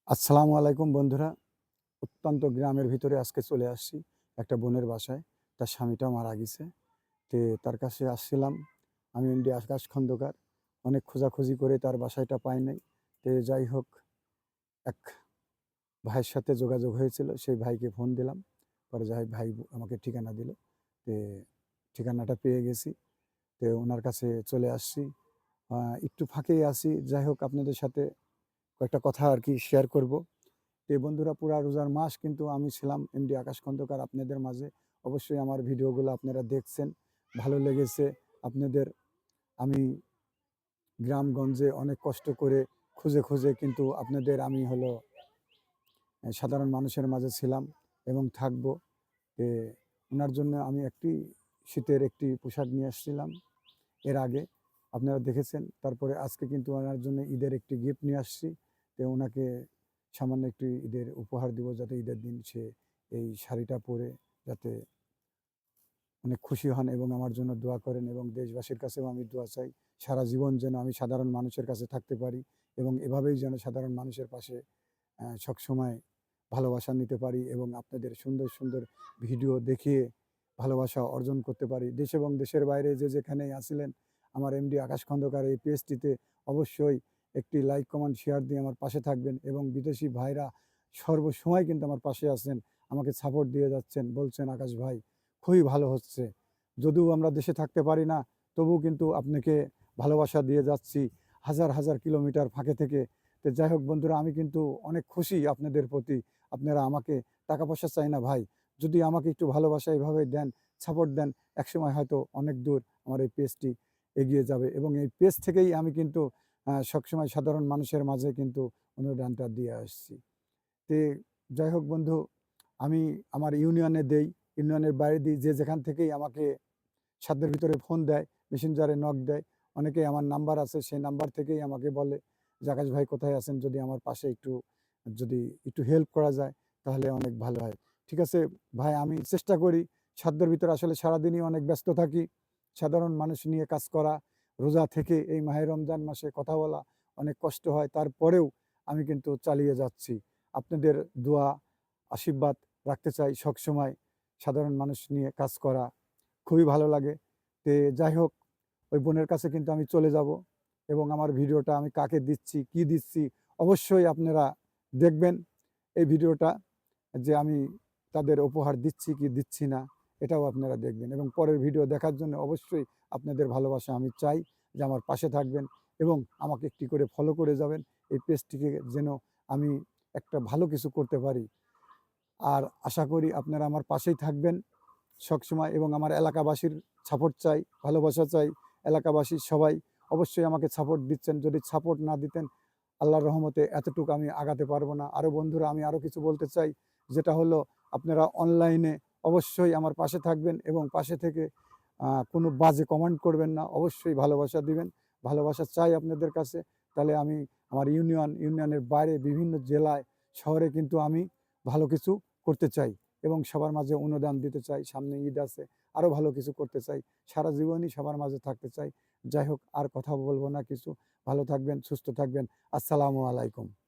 আসসালামু আলাইকুম বন্ধুরা। অত্যন্ত গ্রামের ভিতরে আজকে চলে আসছি একটা বোনের বাসায়। তার স্বামীটা মারা গেছে। তার কাছে আসছিলাম। আমি এমডি আকাশ খন্দকার। অনেক খোঁজাখুঁজি করে তার বাসায়টা পাই নাই। যাই হোক, এক ভাইয়ের সাথে যোগাযোগ হয়েছিল। সেই ভাইকে ফোন দিলাম। পরে যাই হোক ভাই আমাকে ঠিকানা দিল। তে ঠিকানাটা পেয়ে গেছি। উনার কাছে চলে আসছি। একটু ফাঁকেই আছি। যাই হোক, আপনাদের সাথে কয়েকটা কথা আরকি শেয়ার করব। বন্ধুরা, পুরা রোজার মাস কিন্তু আমি ছিলাম এমডি আকাশ খন্দকার আপনাদের মাঝে। অবশ্যই আমার ভিডিওগুলো আপনারা দেখছেন, ভালো লেগেছে আপনাদের। আমি গ্রামগঞ্জে অনেক কষ্ট করে খুঁজে খুঁজে কিন্তু আপনাদের আমি হলো সাধারণ মানুষের মাঝে ছিলাম এবং থাকবো। এ ওনার জন্য আমি একটি শীতের একটি পোশাক নিয়ে আসছিলাম এর আগে, আপনারা দেখেছেন। তারপরে আজকে কিন্তু ওনার জন্য ঈদের একটি গিফট নিয়ে আসছি। ওনাকে সামান্য একটু ঈদের উপহার দিব, যাতে ঈদের দিন সে এই শাড়িটা পরে যাতে অনেক খুশি হন এবং আমার জন্য দোয়া করেন, এবং দেশবাসীর কাছেও আমি দোয়া চাই সারা জীবন যেন আমি সাধারণ মানুষের কাছে থাকতে পারি এবং এভাবেই যেন সাধারণ মানুষের পাশে সবসময় ভালোবাসা নিতে পারি এবং আপনাদের সুন্দর সুন্দর ভিডিও দেখিয়ে ভালোবাসা অর্জন করতে পারি। দেশ এবং দেশের বাইরে যে যেখানেই আসিলেন, আমার এমডি আকাশ খন্দকার এই পেজটিতে অবশ্যই একটি লাইক, কমেন্ট, শেয়ার দিয়ে আমার পাশে থাকবেন। এবং বিদেশি ভাইরা সর্বসময় কিন্তু আমার পাশে আছেন, আমাকে সাপোর্ট দিয়ে যাচ্ছেন, বলছেন আকাশ ভাই খুবই ভালো হচ্ছে। যদিও আমরা দেশে থাকতে পারি না, তবুও কিন্তু আপনাকে ভালোবাসা দিয়ে যাচ্ছি হাজার হাজার কিলোমিটার ফাঁকে থেকে। যাই হোক বন্ধুরা, আমি কিন্তু অনেক খুশি আপনাদের প্রতি। আপনারা আমাকে টাকা পয়সা চাই না ভাই, যদি আমাকে একটু ভালোবাসা এভাবে দেন, সাপোর্ট দেন, একসময় হয়তো অনেক দূর আমার এই পেজটি এগিয়ে যাবে। এবং এই পেজ থেকেই আমি কিন্তু সবসময় সাধারণ মানুষের মাঝে কিন্তু অনুদানটা দিয়ে আসছি। তে যাই হোক বন্ধু, আমি আমার ইউনিয়নে দেই, ইউনিয়নের বাইরে দিই, যে যেখান থেকেই আমাকে সাধ্যের ভিতরে ফোন দেয়, মেসেঞ্জারে নক দেয়। অনেকেই আমার নাম্বার আছে, সেই নাম্বার থেকেই আমাকে বলে যে, "আকাশ ভাই কোথায় আছেন? যদি আমার পাশে যদি একটু হেল্প করা যায় তাহলে অনেক ভালো হয়।" ঠিক আছে ভাই, আমি চেষ্টা করি সাধ্যের ভিতরে। আসলে সারাদিনই অনেক ব্যস্ত থাকি। সাধারণ মানুষ নিয়ে কাজ করা, রোজা থেকে এই মাহে রমজান মাসে কথা বলা অনেক কষ্ট হয়। তারপরেও আমি কিন্তু চালিয়ে যাচ্ছি। আপনাদের দোয়া, আশীর্বাদ রাখতে চাই সবসময়। সাধারণ মানুষ নিয়ে কাজ করা খুবই ভালো লাগে। যাই হোক, ওই বোনের কাছে কিন্তু আমি চলে যাব এবং আমার ভিডিওটা আমি কাকে দিচ্ছি, কি দিচ্ছি অবশ্যই আপনারা দেখবেন এই ভিডিওটা, যে আমি তাদের উপহার দিচ্ছি কি দিচ্ছি না, এটাও আপনারা দেখবেন। এবং পরের ভিডিও দেখার জন্য অবশ্যই আপনাদের ভালোবাসা আমি চাই, যে আমার পাশে থাকবেন এবং আমাকে একটি করে ফলো করে যাবেন। এই পেজটিকে যেন আমি একটা ভালো কিছু করতে পারি। আর আশা করি আপনারা আমার পাশেই থাকবেন সবসময়, এবং আমার এলাকাবাসীর সাপোর্ট চাই, ভালোবাসা চাই। এলাকাবাসী সবাই অবশ্যই আমাকে সাপোর্ট দিচ্ছেন। যদি সাপোর্ট না দিতেন, আল্লাহর রহমতে এতটুকু আমি আগাতে পারবো না। আরও বন্ধুরা, আমি আরও কিছু বলতে চাই, যেটা হলো আপনারা অনলাইনে অবশ্যই আমার পাশে থাকবেন এবং পাশে থেকে কোনো বাজে কমেন্ট করবেন না। অবশ্যই ভালোবাসা দিবেন। ভালোবাসা চাই আপনাদের কাছে। তাহলে আমি আমার ইউনিয়নের বাইরে বিভিন্ন জেলায়, শহরে কিন্তু আমি ভালো কিছু করতে চাই এবং সবার মাঝে অনুদান দিতে চাই। সামনে ঈদ আছে, আরও ভালো কিছু করতে চাই। সারা জীবনই সবার মাঝে থাকতে চাই। যাই হোক, আর কথা বলবো না কিছু। ভালো থাকবেন, সুস্থ থাকবেন। আসসালামু আলাইকুম।